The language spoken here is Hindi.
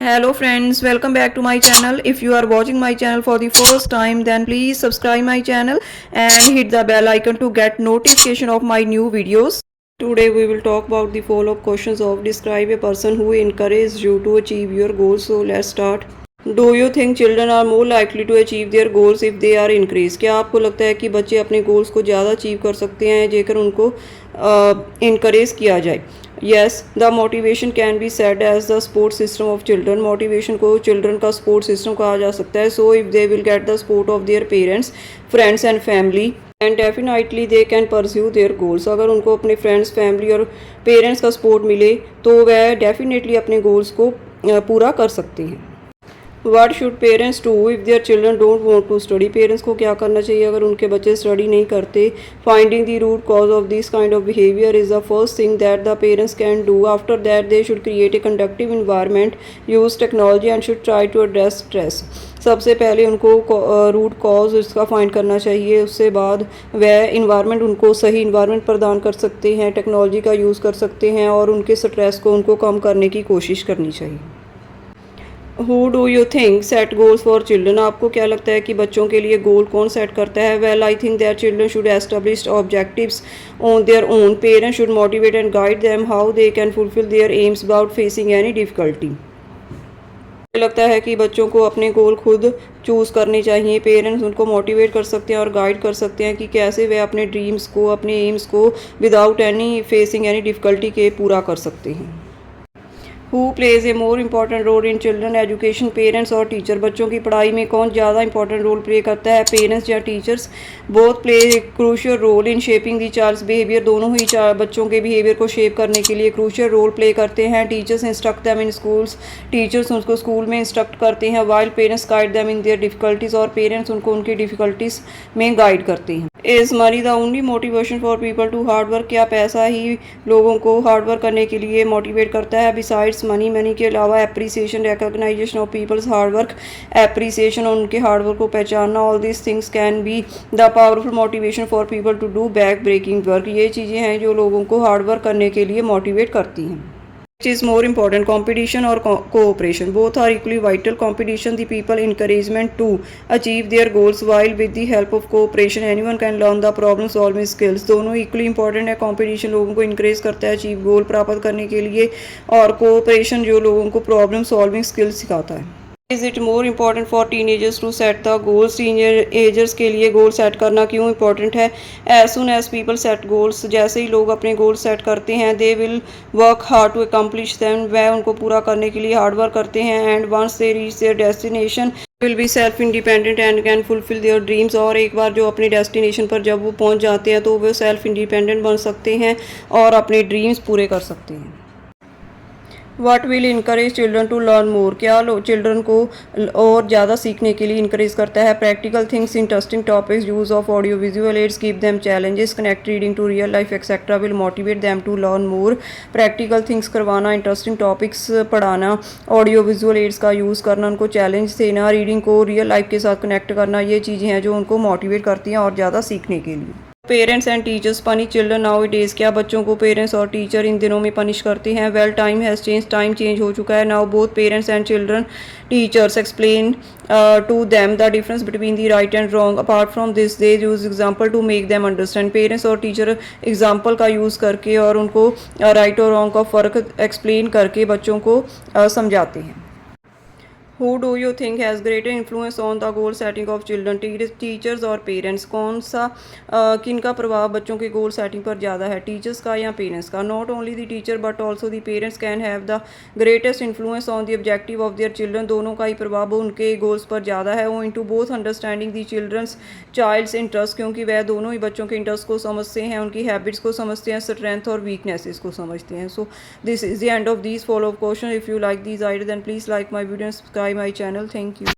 Hello friends, welcome back to my channel. If you are watching my channel for the first time, then please subscribe my channel and hit the bell icon to get notification of my new videos. Today we will talk about the follow-up questions of describe a person who encourages you to achieve your goals. So let's start. Do you think children are more likely to achieve their goals if they are encouraged? क्या आपको लगता है कि बच्चे अपने गोल्स को ज़्यादा अचीव कर सकते हैं जेकर उनको इनकरेज किया जाए? Yes, the motivation can be said as the support system of children. Motivation को चिल्ड्रन का सपोर्ट सिस्टम कहा जा सकता है. So if they will get the support of their parents, friends and family and definitely they can pursue their goals. अगर उनको अपने फ्रेंड्स, फैमिली और पेरेंट्स का सपोर्ट मिले तो वह डेफिनेटली अपने गोल्स को पूरा कर सकते हैं. What should parents do if their children don't want to study. Parents को क्या करना चाहिए अगर उनके बच्चे स्टडी नहीं करते? Finding the root cause of this kind of behaviour is the first thing that the parents can do. After that they should create a conductive environment, use technology and should try to address stress. सबसे पहले उनको रूट कॉज इसका फाइंड करना चाहिए. उससे बाद वह इन्वायरमेंट, उनको सही इन्वायरमेंट प्रदान कर सकते हैं, टेक्नोलॉजी का यूज़ कर सकते हैं और उनके स्ट्रेस को उनको कम करने की कोशिश करनी चाहिए. Who do you think set goals for children. आपको क्या लगता है कि बच्चों के लिए गोल कौन सेट करता है? Well, I think that children should establish objectives on their own. Parents should motivate and guide them how they can fulfil there AIIMS without facing any difficulty. मुझे लगता है कि बच्चों को अपने गोल खुद चूज़ करने चाहिए. पेरेंट्स उनको मोटिवेट कर सकते हैं और गाइड कर सकते हैं कि कैसे वे अपने ड्रीम्स को, अपने एम्स को without any facing any difficulty के पूरा कर सकते हैं. Who plays a more important role in children education, parents और टीचर. बच्चों की पढ़ाई में कौन ज़्यादा इंपॉर्टेंट रोल प्ले करता है, पेरेंट्स या teachers? Both play a crucial role in shaping the child's behaviour. दोनों ही बच्चों के बिहेवियर को शेप करने के लिए क्रूशियल रोल प्ले करते हैं. Teachers instruct them in schools. Teachers उनको स्कूल में इंस्ट्रक्ट करते हैं. While parents guide them in their difficulties. और पेरेंट्स उनको उनकी डिफिकल्टीज़ में गाइड करते हैं. Is money the only motivation for people to hard work. क्या पैसा ही लोगों को हार्ड वर्क करने के लिए मोटिवेट करता है? बिसाइड्स मनी के अलावा appreciation, recognization of people's hard work, appreciation और उनके हार्ड वर्क को पहचानना, all this things can be the powerful motivation for people to do back breaking work. ये चीज़ें हैं जो लोगों को हार्ड वर्क करने के लिए मोटिवेट करती हैं. Which is more important, competition or cooperation? Both are equally vital. Competition the people encouragement to achieve their goals, while with the help of cooperation anyone can learn the problem solving skills. दोनों equally important है. competition लोगों को encourage करता है अचीव गोल प्राप्त करने के लिए और cooperation जो लोगों को problem solving skills सिखाता है. Is it more important for teenagers to set the goals. Teenagers के लिए गोल सेट करना क्यों इम्पॉर्टेंट है? As soon as people set goals, जैसे ही लोग अपने गोल सेट करते हैं, they will work hard to accomplish them. वह उनको पूरा करने के लिए हार्ड वर्क करते हैं. And once they reach their destination will be self independent and can fulfil their dreams. और एक बार जो अपनी डेस्टिनेशन पर जब वो पहुंच जाते हैं तो वो सेल्फ इंडिपेंडेंट बन सकते हैं और अपने ड्रीम्स पूरे कर सकते हैं. What will encourage children to learn more? क्या चिल्ड्रन को और ज़्यादा सीखने के लिए इंकरेज करता है? Practical things, interesting topics, use of audio visual aids, give them challenges, connect reading to real life etcetera will motivate them to learn more. Practical things करवाना, इंटरेस्टिंग टॉपिक्स पढ़ाना, ऑडियो विजुअल एड्स का यूज़ करना, उनको चैलेंज देना, रीडिंग को रियल लाइफ के साथ कनेक्ट करना, ये चीज़ें हैं जो उनको मोटिवेट करती हैं और ज़्यादा सीखने के लिए. Parents and teachers punish children now days. क्या बच्चों को पेरेंट्स और टीचर इन दिनों में पनिश करते हैं? Well, time has change, time change हो चुका है. Now both parents and children teachers explain to them the difference between the right and wrong. Apart from this they use example to make them understand. Parents और टीचर एग्जाम्पल का यूज़ करके और उनको राइट और रॉन्ग का फ़र्क एक्सप्लेन करके बच्चों को समझाते हैं. Who do you think has greater influence on the goal setting of children? Teachers और पेरेंट्स. कौन सा किनका प्रभाव बच्चों के गोल सेटिंग पर ज़्यादा है, टीचर्स का या पेरेंट्स का? Not only the teacher but also the parents can have the greatest influence on the objective of their children. दोनों का ही प्रभाव उनके गोल्स पर ज़्यादा है. वो into both understanding the children's child's interest, क्योंकि वह दोनों ही बच्चों के इंटरेस्ट को समझते हैं, उनकी हैबिट्स को समझते हैं, स्ट्रेंथ और वीकनेसेस को समझते हैं. So this is the end of these follow up question. If you like these idea then please like my video and subscribe my channel. Thank you.